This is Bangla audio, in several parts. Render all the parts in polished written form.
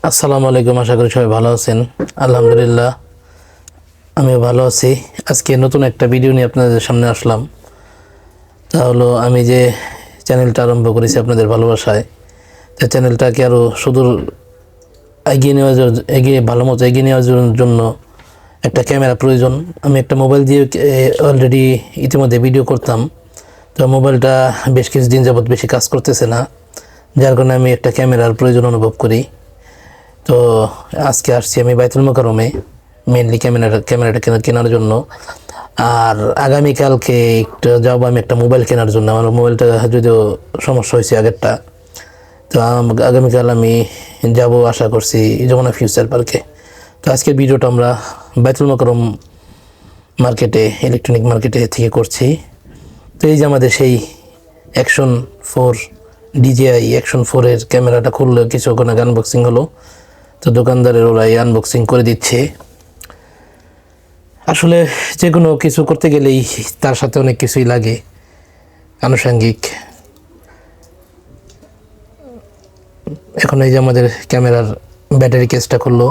আসসালামু আলাইকুম, আশা করি সবাই ভালো আছেন। আলহামদুলিল্লাহ আমিও ভালো আছি। আজকে নতুন একটা ভিডিও নিয়ে আপনাদের সামনে আসলাম। তা হলো আমি যে চ্যানেলটা আরম্ভ করেছি আপনাদের ভালোবাসায়, তো চ্যানেলটাকে আরও সুদূর ভালো মতো এগিয়ে নেওয়ার জন্য একটা ক্যামেরা প্রয়োজন। আমি একটা মোবাইল দিয়ে অলরেডি ইতিমধ্যে ভিডিও করতাম, তো মোবাইলটা বেশ কিছুদিন যাবৎ বেশি কাজ করতেছে না, যার কারণে আমি একটা ক্যামেরার প্রয়োজন অনুভব করি। তো আজকে আসছি আমি বাইতুল মোকাররমে মেনলি ক্যামেরাটা কেনার জন্য। আর আগামীকালকে একটু যাবো আমি একটা মোবাইল কেনার জন্য। আমার মোবাইলটা যদিও সমস্যা হয়েছে আগেরটা, তো আগামীকাল আমি যাব আশা করছি যমুনা ফিউচার পার্কে। তো আজকের ভিডিওটা আমরা বাইতুল মোকাররম মার্কেটে, ইলেকট্রনিক মার্কেটে থেকে করছি। তো এই যে আমাদের সেই অ্যাকশন 4 DJI অ্যাকশন 4-এর ক্যামেরাটা খুললো, কিছুক্ষণ আগে আনবক্সিং হলো। তো দোকানদারের ওরা এই আনবক্সিং করে দিচ্ছে। আসলে যে কোনো কিছু করতে গেলেই তার সাথে অনেক কিছুই লাগে আনুষঙ্গিক। এখন এই যে আমাদের ক্যামেরার ব্যাটারি কেসটা খুললো।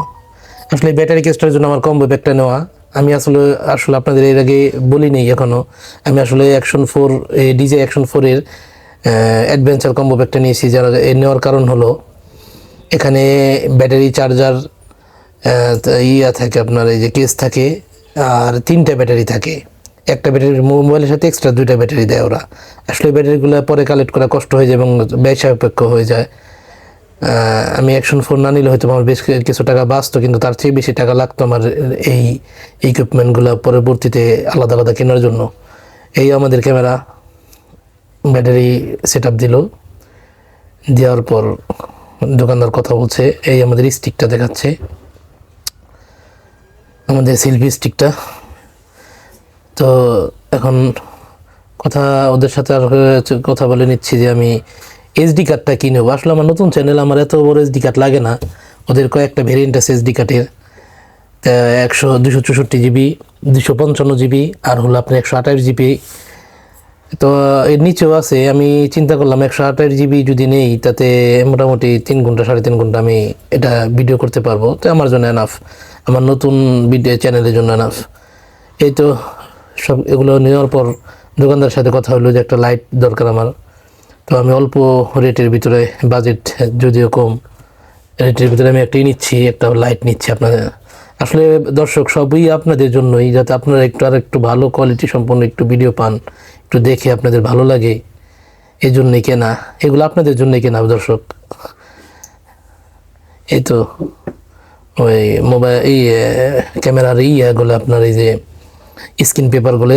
আসলে ব্যাটারি কেসটার জন্য আমার কম্বো ব্যাগটা নেওয়া। আমি আসলে আপনাদের এর আগে বলি নেই এখনও। আমি আসলে অ্যাকশন 4 DJI অ্যাকশন 4-এর অ্যাডভেঞ্চার কম্বো ব্যাগটা নিয়েছি। যারা নেওয়ার কারণ হলো এখানে ব্যাটারি চার্জার থাকে, আপনার এই যে কেস থাকে, আর 3টা ব্যাটারি থাকে। একটা ব্যাটারি মোবাইলের সাথে এক্সট্রা 2টা ব্যাটারি দেয় ওরা। আসলে ব্যাটারিগুলো পরে কালেক্ট করা কষ্ট হয়ে যায় এবং ব্যয় সাপেক্ষ হয়ে যায়। আমি অ্যাকশন 4 না নিলে হয়তো আমার বেশ কিছু টাকা বাঁচতো, কিন্তু তার চেয়ে বেশি টাকা লাগতো আমার এই ইকুইপমেন্টগুলো পরবর্তীতে আলাদা আলাদা কেনার জন্য। এই আমাদের ক্যামেরা ব্যাটারি সেট আপ দিল, দেওয়ার পর দোকানদার কথা বলছে। এই আমাদের স্টিকটা দেখাচ্ছে, আমাদের সেলফি স্টিকটা। তো এখন ওদের সাথে আর কথা বলে নিচ্ছি যে আমি SD কার্ডটা কিনেবো। আসলে আমার নতুন চ্যানেল, আমার এত বড় SD কার্ড লাগে না। ওদের কয়েকটা ভেরিয়েন্ট আছে SD কার্ডের, 264 GB, 255 GB, আর হলো আপনার 128 GB। তো এর নিচেও আছে। আমি চিন্তা করলাম 128 GB যদি নেই, তাতে মোটামুটি 3 ঘন্টা 3.5 ঘন্টা আমি এটা ভিডিও করতে পারবো। তো আমার জন্য এনাফ, আমার নতুন ভিডিও চ্যানেলের জন্য এনাফ। এই তো সব এগুলো নেওয়ার পর দোকানদারের সাথে কথা হলো যে একটা লাইট দরকার আমার। তো আমি অল্প রেটের ভিতরে, বাজেট যদিও কম, রেটের ভিতরে আমি একটা লাইট নিচ্ছি আপনাদের। আসলে দর্শক, সবই আপনাদের জন্যই, যাতে আপনারা একটু ভালো কোয়ালিটি সম্পন্ন একটু ভিডিও পান, একটু দেখে আপনাদের ভালো লাগে, এই জন্যই কেনা। এগুলো আপনাদের জন্যই কেনা দর্শক। এই তো ওই মোবাইল ক্যামেরার এগুলো আপনার এই যে স্ক্রিন পেপারগুলো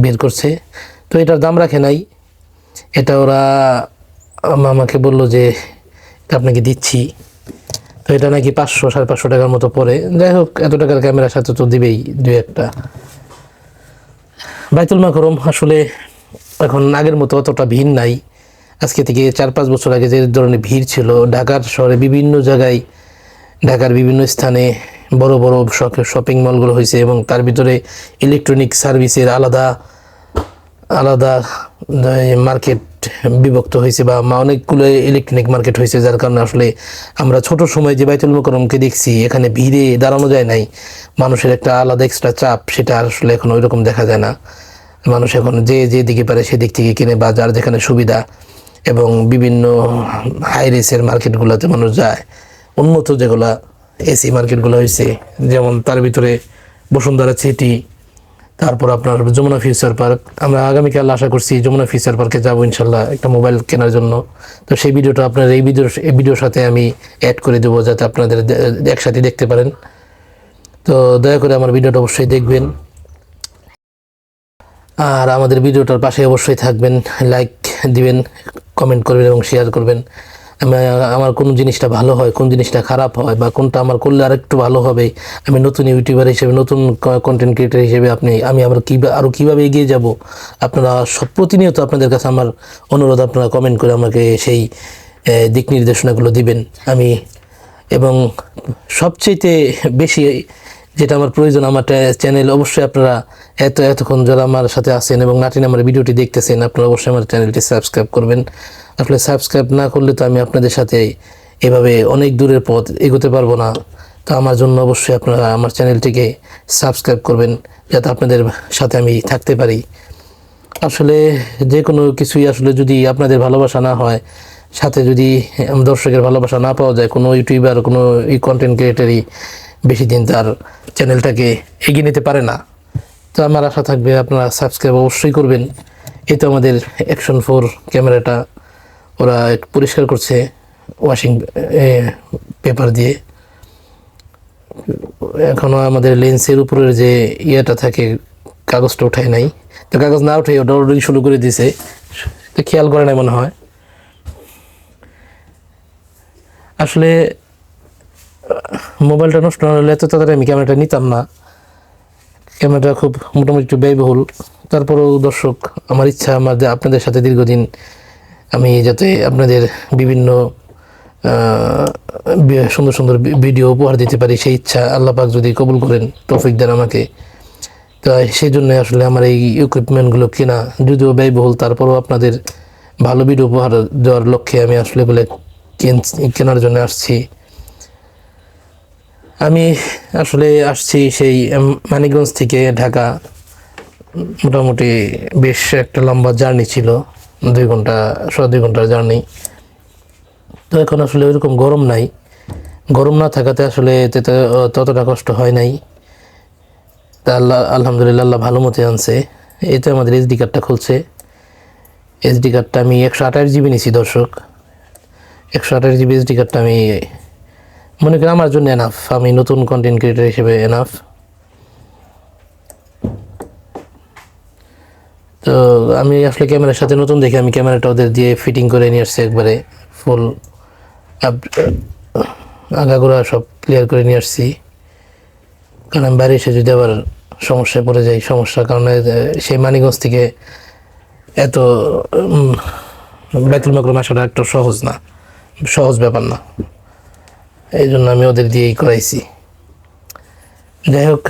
বের করছে। তো এটার দাম রাখে নাই, এটা ওরা আমাকে বললো যে আপনাকে দিচ্ছি। তো এটা নাকি 500-550 টাকার মতো পড়ে। যাই হোক, এত টাকার ক্যামেরার সাথে তো দিবেই দু একটা। বাইতুল মোকাররম আসলে এখন আগের মতো অতটা ভিড় নাই। আজকে থেকে 4-5 বছর আগে যে ধরনের ভিড় ছিল, ঢাকার শহরে বিভিন্ন জায়গায়, ঢাকার বিভিন্ন স্থানে বড় বড় শপিং মলগুলো হয়েছে, এবং তার ভিতরে ইলেকট্রনিক সার্ভিসের আলাদা আলাদা মার্কেট বিভক্ত হয়েছে, বা অনেকগুলো ইলেকট্রনিক মার্কেট হয়েছে। যার কারণে আসলে আমরা ছোট সময় যে বাইতুল মোকাররমকে দেখছি, এখানে ভিড়ে দাঁড়ানো যায় নাই, মানুষের একটা আলাদা এক্সট্রা চাপ, সেটা আসলে এখন ওই রকম দেখা যায় না। মানুষ এখন যে দিকে পারে সেদিক থেকে কিনে, বা যার যেখানে সুবিধা, এবং বিভিন্ন হাই রেসের মার্কেটগুলোতে মানুষ যায়। উন্নত যেগুলা AC মার্কেটগুলো হয়েছে, যেমন তার ভিতরে বসুন্ধরা সিটি, তারপর আপনার যমুনা ফিউচার পার্ক। আমরা আগামীকাল আশা করছি যমুনা ফিউচার পার্কে যাবো ইনশাল্লাহ একটা মোবাইল কেনার জন্য। তো সেই ভিডিওটা আপনার এই ভিডিওর সাথে আমি অ্যাড করে দেবো, যাতে আপনাদের একসাথে দেখতে পারেন। তো দয়া করে আমার ভিডিওটা অবশ্যই দেখবেন, আর আমাদের ভিডিওটার পাশে অবশ্যই থাকবেন, লাইক দিবেন, কমেন্ট করবেন এবং শেয়ার করবেন। আমার কোন জিনিসটা ভালো হয়, কোন জিনিসটা খারাপ হয়, বা কোনটা আমার করলে আরেকটু ভালো হবে, আমি নতুন ইউটিউবার হিসেবে, নতুন কন্টেন্ট ক্রিয়েটার হিসেবে আমি আরও কীভাবে এগিয়ে যাব, আপনারা প্রতিনিয়ত আপনাদের কাছে আমার অনুরোধ, আপনারা কমেন্ট করে আমাকে সেই দিক নির্দেশনাগুলো দিবেন। এবং সবচেয়ে বেশি যেটা আমার প্রয়োজন, আমার চ্যানেল অবশ্যই আপনারা এতক্ষণ যারা আমার সাথে আছেন এবং আমার ভিডিওটি দেখতেছেন, আপনারা অবশ্যই আমার চ্যানেলটি সাবস্ক্রাইব করবেন। আসলে সাবস্ক্রাইব না করলে তো আমি আপনাদের সাথে এভাবে অনেক দূরের পথ এগোতে পারবো না। তো আমার জন্য অবশ্যই আপনারা আমার চ্যানেলটিকে সাবস্ক্রাইব করবেন, যাতে আপনাদের সাথে আমি থাকতে পারি। আসলে যে কোনো কিছুই আসলে যদি আপনাদের ভালোবাসা না হয়, সাথে যদি দর্শকের ভালোবাসা না পাওয়া যায়, কোনো ইউটিউবার কোনো কন্টেন্ট ক্রিয়েটারই বেশি দিন তার চ্যানেলটাকে এগিয়ে নিতে পারে না। তো আমার আশা থাকবে আপনারা সাবস্ক্রাইব অবশ্যই করবেন। এই তো আমাদের অ্যাকশন 4 ক্যামেরাটা ওরা পরিষ্কার করছে ওয়াশিং পেপার দিয়ে। এখনও আমাদের লেন্সের উপরের যে ইয়েটা থাকে কাগজটা ওঠায় নাই, তো কাগজ না উঠে ওটা অলরেডি শুরু করে দিছে, তো খেয়াল করে নাই মনে হয়। আসলে মোবাইলটা নষ্ট না হলে এত তাড়াতাড়ি আমি ক্যামেরাটা নিতাম না। ক্যামেরাটা খুব মোটামুটি একটু ব্যয়বহুল। তারপরেও দর্শক, আমার ইচ্ছা আপনাদের সাথে দীর্ঘদিন আমি যাতে আপনাদের বিভিন্ন সুন্দর সুন্দর ভিডিও উপহার দিতে পারি, সেই ইচ্ছা আল্লাহ পাক যদি কবুল করেন, তৌফিক দেন আমাকে। তো সেই জন্য আসলে আমার এই ইকুইপমেন্টগুলো কেনা, যদিও ব্যয়বহুল, তারপরেও আপনাদের ভালো ভিডিও উপহার দেওয়ার লক্ষ্যে আমি আসলে বলে কেনার জন্য আসছি। আমি আসলে আসছি সেই মানিকগঞ্জ থেকে ঢাকা। মোটামুটি বেশ একটা লম্বা জার্নি ছিল, 2 ঘন্টা 2.5 ঘন্টার জার্নি। তো এখন আসলে ওইরকম গরম নাই, গরম না থাকাতে আসলে ততটা কষ্ট হয় নাই। তা আলহামদুলিল্লাহ আল্লাহ ভালো মতো আনছে। এই তো আমাদের এসডি কার্ডটা খুলছে। এসডি কার্ডটা আমি 128 জিবি নিছি দর্শক। 128 জিবি এসডি কার্ডটা আমি মনে করি আমার জন্য এনাফ, আমি নতুন কন্টেন্ট ক্রিয়েটার হিসেবে এনাফ। তো আমি আসলে ক্যামেরার সাথে নতুন দেখে আমি ক্যামেরাটা ওদের দিয়ে ফিটিং করে নিয়ে আসছি, একবারে ফুল আগাগোড়া সব ক্লিয়ার করে নিয়ে আসছি। কারণ আমি বাইরে এসে যদি আবার সমস্যায় পড়ে যাই, সমস্যার কারণে সেই মানিকগঞ্জ থেকে এত বাইতুল মাকরুম আসাটা একটা সহজ ব্যাপার না। এই জন্য আমি ওদের দিয়েই করাইছি। যাই হোক,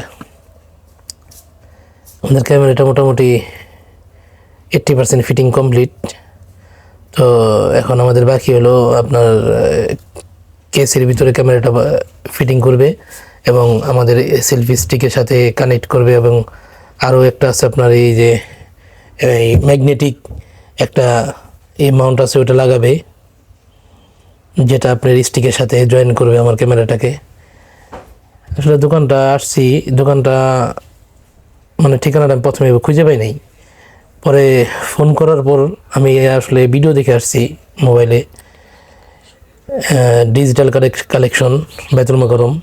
আমাদের ক্যামেরাটা মোটামুটি 80% ফিটিং কমপ্লিট। তো এখন আমাদের বাকি হলো আপনার কেসের ভিতরে ক্যামেরাটা ফিটিং করবে এবং আমাদের সেলফি স্টিকের সাথে কানেক্ট করবে, এবং আরও একটা আছে আপনার এই যে এই ম্যাগনেটিক একটা এই মাউন্ট আছে, ওটা লাগাবে, যেটা আপনার স্টিকের সাথে জয়েন করবে আমার ক্যামেরাটাকে। আসলে দোকানটা আসছি, দোকানটা মানে ঠিকানাটা আমি প্রথমে খুঁজে পাই নাই, পরে ফোন করার পর আমি আসলে ভিডিও দেখে আসছি মোবাইলে, ডিজিটাল কালেকশন বাইতুল মোকাররম।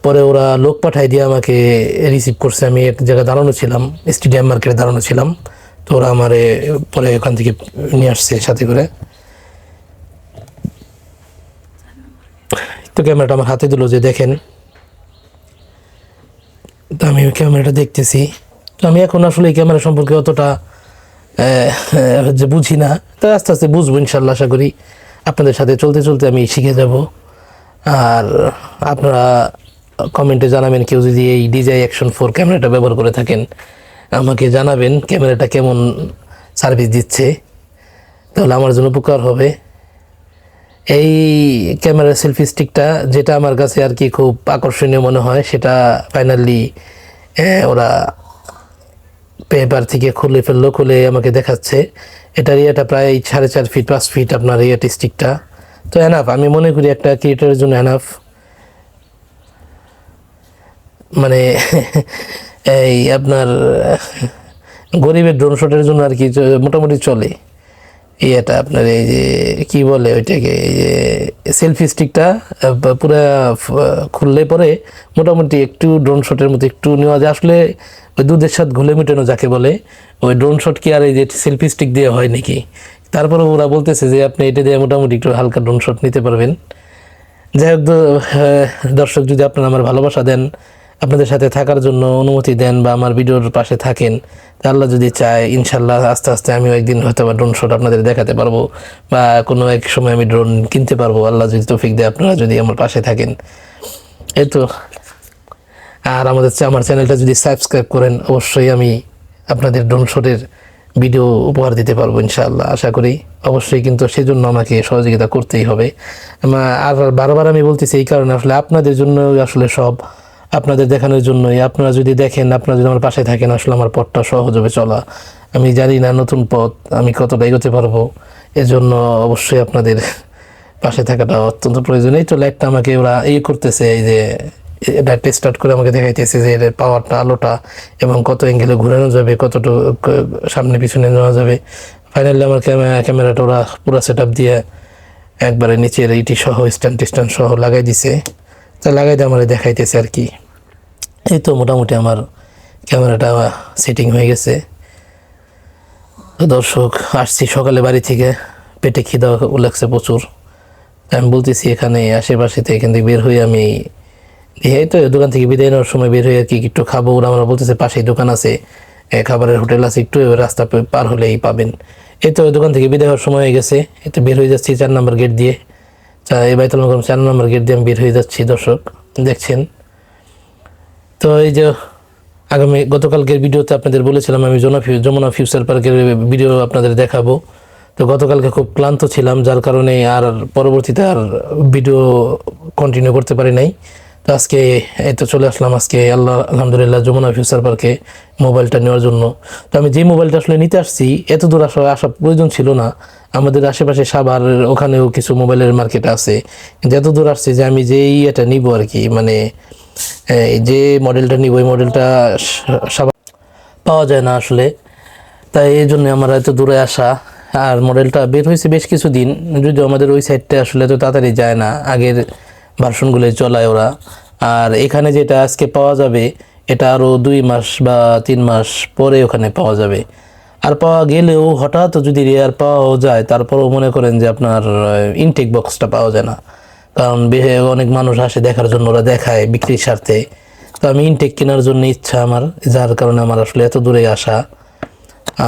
পরে ওরা লোক পাঠাই দিয়ে আমাকে রিসিভ করছে। আমি এক জায়গায় দাঁড়ানো ছিলাম, স্টেডিয়াম মার্কেটে দাঁড়ানো ছিলাম, তো ওরা আমারে পরে ওখান থেকে নিয়ে আসছে সাথে করে। তো ক্যামেরাটা আমার হাতে দিল যে দেখেন। তো আমি ক্যামেরাটা দেখতেছি। তো আমি এখন আসলে এই ক্যামেরা সম্পর্কে অতটা যে বুঝি না, তো আস্তে আস্তে বুঝবো ইনশাল্লাহ। আশা করি আপনাদের সাথে চলতে চলতে আমি শিখে যাব। আর আপনারা কমেন্টে জানাবেন, কেউ যদি এই DJI Action 4 ক্যামেরাটা ব্যবহার করে থাকেন, আমাকে জানাবেন ক্যামেরাটা কেমন সার্ভিস দিচ্ছে, তাহলে আমার জন্য উপকার হবে। এই ক্যামেরা সেলফি স্টিকটা যেটা আমার কাছে আর কি খুব আকর্ষণীয় মনে হয়, সেটা ফাইনালি ওরা পেপার থেকে খুলে আমাকে দেখাচ্ছে। এটার ইয়েটা প্রায় 4.5 ফিট 5 ফিট আপনার ইয়েটা স্টিকটা। তো এনাফ, আমি মনে করি একটা ক্রিয়েটারের জন্য এনাফ। মানে এই আপনার গরিবের ড্রোন শটের জন্য আর কি মোটামুটি চলে। এটা আপনার এই যে কি বলে ওইটাকে, এই যে সেলফি স্টিকটা পুরা খুললে পরে মোটামুটি একটু ড্রোন শটের মতো একটু নেওয়া যায়। আসলে ওই দুধের সাথে ঘুলে মিটানো যাকে বলে, ওই ড্রোন শট কি আর এই যে সেলফি স্টিক দিয়ে হয় নাকি? তারপরে ওরা বলতেছে যে আপনি এটা দিয়ে মোটামুটি একটু হালকা ড্রোন শট নিতে পারবেন। যাই হোক, দর্শক যদি আপনারা আমার ভালোবাসা দেন, আপনাদের সাথে থাকার জন্য অনুমতি দেন, বা আমার ভিডিওর পাশে থাকেন, তা আল্লাহ যদি চায় ইনশাল্লাহ আস্তে আস্তে আমিও একদিন হয়তো বা ড্রোন শট আপনাদের দেখাতে পারবো, বা কোনো এক সময় আমি ড্রোন কিনতে পারবো, আল্লাহ যদি তৌফিক দেয়, আপনারা যদি আমার পাশে থাকেন। এই তো। আর আমার চ্যানেলটা যদি সাবস্ক্রাইব করেন, অবশ্যই আমি আপনাদের ড্রোন শটের ভিডিও উপহার দিতে পারবো ইনশাআল্লাহ, আশা করি। অবশ্যই কিন্তু সেজন্য আমাকে সহযোগিতা করতেই হবে। আর বারবার আমি বলতেছি এই কারণে, আসলে আপনাদের জন্য আসলে সব, আপনাদের দেখানোর জন্যই। আপনারা যদি দেখেন, আপনারা যদি আমার পাশে থাকেন, আসলে আমার পথটা সহজ হবে চলা। আমি জানি না নতুন পথ আমি কতটা এগোতে পারবো, এজন্য অবশ্যই আপনাদের পাশে থাকাটা অত্যন্ত প্রয়োজন। এই তো লাইটটা আমাকে ওরা করতেছে, এই যে এটা স্টার্ট করে আমাকে দেখাইতেছে যে এর পাওয়ারটা, আলোটা এবং কত অ্যাঙ্গেলে ঘোরানো যাবে, কতটুকু সামনে পিছনে নেওয়া যাবে। ফাইনালি আমার ক্যামেরাটা ওরা পুরো সেট আপ দিয়ে একবারে নিচের এইটি সহ স্ট্যান্ড সহ লাগাই দিছে। তা লাগাই দিয়ে আমার দেখাইতেছে আর কি। এই তো মোটামুটি আমার ক্যামেরাটা সেটিং হয়ে গেছে। দর্শক, আসছি সকালে বাড়ি থেকে, পেটে খিদা লাগছে প্রচুর। আমি বলতেছি এখানে আশেপাশে থেকে এখান থেকে বের হয়ে আমি এই তো দোকান থেকে বিদায় নেওয়ার সময় বের হয়ে আর কি একটু খাবো। ওরা আমরা বলতেছে পাশেই দোকান আছে, খাবারের হোটেল আছে, একটু রাস্তা পার হলেই পাবেন। এই তো দোকান থেকে বিদায় হওয়ার সময় হয়ে গেছে। এই তো বের হয়ে যাচ্ছি 4 নম্বর গেট দিয়ে, এই বাইতুল মোকাররম 4 নম্বর গেট দিয়ে আমি বের হয়ে যাচ্ছি। দর্শক দেখছেন তো, এই যে গতকালকের ভিডিওতে আপনাদের বলেছিলাম আমি যমুনা ফিউচার পার্কের ভিডিও আপনাদের দেখাবো। তো গতকালকে খুব ক্লান্ত ছিলাম, যার কারণে আর পরবর্তীতে আর ভিডিও কন্টিনিউ করতে পারি নাই। তো আজকে এই তো চলে আসলাম আজকে আলহামদুলিল্লাহ যমুনা ফিউচার পার্কে মোবাইলটা নেওয়ার জন্য। তো আমি যে মোবাইলটা আসলে নিতে আসছি, এত দূর আসা প্রয়োজন ছিল না। আমাদের আশেপাশে সাভার ওখানেও কিছু মোবাইলের মার্কেট আছে, কিন্তু এত দূর আসছে যে আমি যেই এটা নিব আর কি, মানে যে মডেলটা নিব ওই মডেলটা সাভার পাওয়া যায় না আসলে। তাই এই জন্য আমার এত দূরে আসা। আর মডেলটা বের হয়েছে বেশ কিছুদিন, যদিও আমাদের ওই সাইডটা আসলে এত তাড়াতাড়ি যায় না, আগের ভার্সনগুলোই চলায় ওরা। আর এখানে যেটা আজকে পাওয়া যাবে, এটা আরও 2 মাস বা 3 মাস পরে ওখানে পাওয়া যাবে। আর পাওয়া গেলেও হঠাৎ যদি রেয়ার পাওয়াও যায়, তারপরেও মনে করেন যে আপনার ইনটেক বক্সটা পাওয়া যায় না, কারণ অনেক মানুষ আসে দেখার জন্য, ওরা দেখায় বিক্রির স্বার্থে। তো আমি ইনটেক কেনার জন্য ইচ্ছা আমার, যার কারণে আমার আসলে এত দূরে আসা।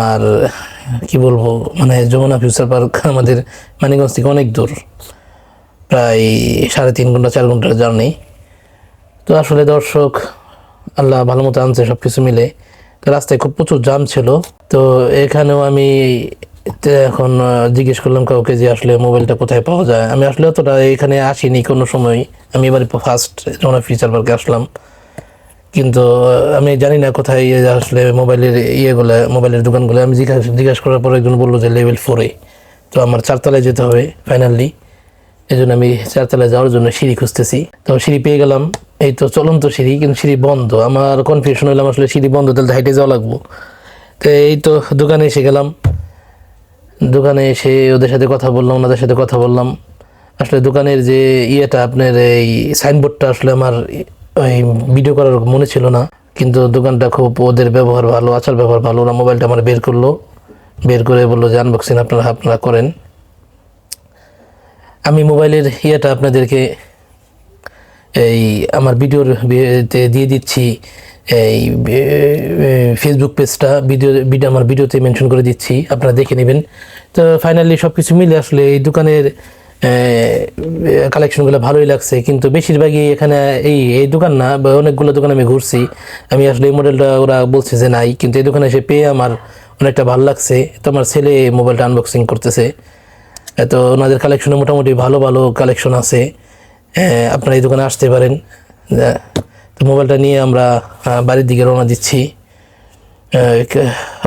আর কি বলবো, মানে যমুনা ফিউচার পার্ক আমাদের মানিকগঞ্জ থেকে অনেক দূর, প্রায় 3.5 ঘন্টা 4 ঘন্টার জার্নি। তো আসলে দর্শক, আল্লাহ ভালো মতো আনছে সব কিছু মিলে। তো রাস্তায় খুব প্রচুর জাম ছিল। তো এখানেও আমি এখন জিজ্ঞেস করলাম কাউকে যে আসলে মোবাইলটা কোথায় পাওয়া যায়। আমি আসলে অতটা এখানে আসিনি কোনো সময়, আমি এবার ফার্স্ট যমুনা ফিউচার পার্কে আসলাম। কিন্তু আমি জানি না কোথায় আসলে মোবাইলের মোবাইলের দোকানগুলো। আমি জিজ্ঞাসা করার পর একজন বললো যে লেভেল 4-এ। তো আমার 4 তলায় যেতে হবে ফাইনালি, এই জন্য আমি 4 তলায় যাওয়ার জন্য সিঁড়ি খুঁজতেছি। তো সিঁড়ি পেয়ে গেলাম, এই তো চলন্ত সিঁড়ি, কিন্তু সিঁড়ি বন্ধ। আমার কনফিউশন হলাম আসলে সিঁড়ি বন্ধ, তাহলে হাইটে যাওয়া লাগবো। তো এই তো দোকানে এসে গেলাম, দোকানে এসে ওদের সাথে কথা বললাম, ওনাদের সাথে কথা বললাম। আসলে দোকানের যে আপনার এই সাইনবোর্ডটা আসলে আমার ওই ভিডিও করার মনে ছিল না, কিন্তু দোকানটা খুব, ওদের ব্যবহার ভালো, আচার ব্যবহার ভালো। ওরা মোবাইলটা আমার বের করলো, বের করে বললো যে আনবক্সিং আপনারা করেন। আমি মোবাইলের আপনাদেরকে এই আমার ভিডিওর দিয়ে দিচ্ছি, এই ফেসবুক পেজটা আমার ভিডিওতে মেনশন করে দিচ্ছি, আপনারা দেখে নেবেন। তো ফাইনালি সব কিছু মিলে আসলে এই দোকানের কালেকশনগুলো ভালোই লাগছে, কিন্তু বেশিরভাগই এখানে এই দোকান না, অনেকগুলো দোকান আমি ঘুরছি। আমি আসলে এই মডেলটা ওরা বলছে যে নাই, কিন্তু এই দোকানে এসে পেয়ে আমার অনেকটা ভালো লাগছে। তো আমার ছেলে মোবাইলটা আনবক্সিং করতেছে। তো ওনাদের কালেকশনে মোটামুটি ভালো ভালো কালেকশন আছে, আপনারা এই দোকানে আসতে পারেন। তো মোবাইলটা নিয়ে আমরা বাড়ির দিকে রওনা দিচ্ছি।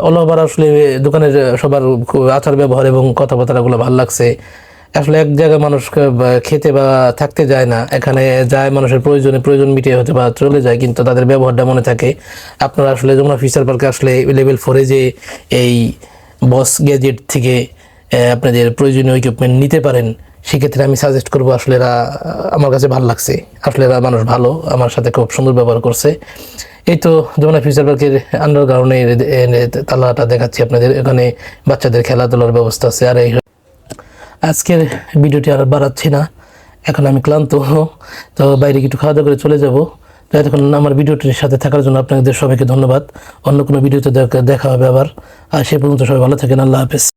অল ওভার আসলে দোকানের সবার আচার ব্যবহার এবং কথাবার্তাগুলো ভালো লাগছে। আসলে এক জায়গায় মানুষ খেতে বা থাকতে যায় না, এখানে যায় মানুষের প্রয়োজন মিটিয়ে হতে বা চলে যায়, কিন্তু তাদের ব্যবহারটা মনে থাকে। আপনারা আসলে যমুনা ফিউচার পার্কে আসলে লেভেল 4-এ যে এই বস গ্যাজেট থেকে আপনাদের প্রয়োজনীয় ইকুইপমেন্ট নিতে পারেন, সেক্ষেত্রে আমি সাজেস্ট করবো। আসলে এরা আমার কাছে ভালো লাগছে, আসলে এরা মানুষ ভালো, আমার সাথে খুব সুন্দর ব্যবহার করছে। এই তো যমুনা ফিউচার পার্কের আন্ডারগ্রাউন্ডের তালাটা দেখাচ্ছি আপনাদের, এখানে বাচ্চাদের খেলাধুলার ব্যবস্থা আছে। আর এই আজকের ভিডিওটি আর বাড়াচ্ছি না, এখন আমি ক্লান্ত, তো বাইরে একটু খাওয়া দাওয়া করে চলে যাব। তো এতক্ষণ আমার ভিডিওটির সাথে থাকার জন্য আপনাদের সবাইকে ধন্যবাদ। অন্য কোনো ভিডিওতে দেখা হবে আবার। আর সে পর্যন্ত সবাই ভালো থাকেন, আল্লাহ হাফেজ।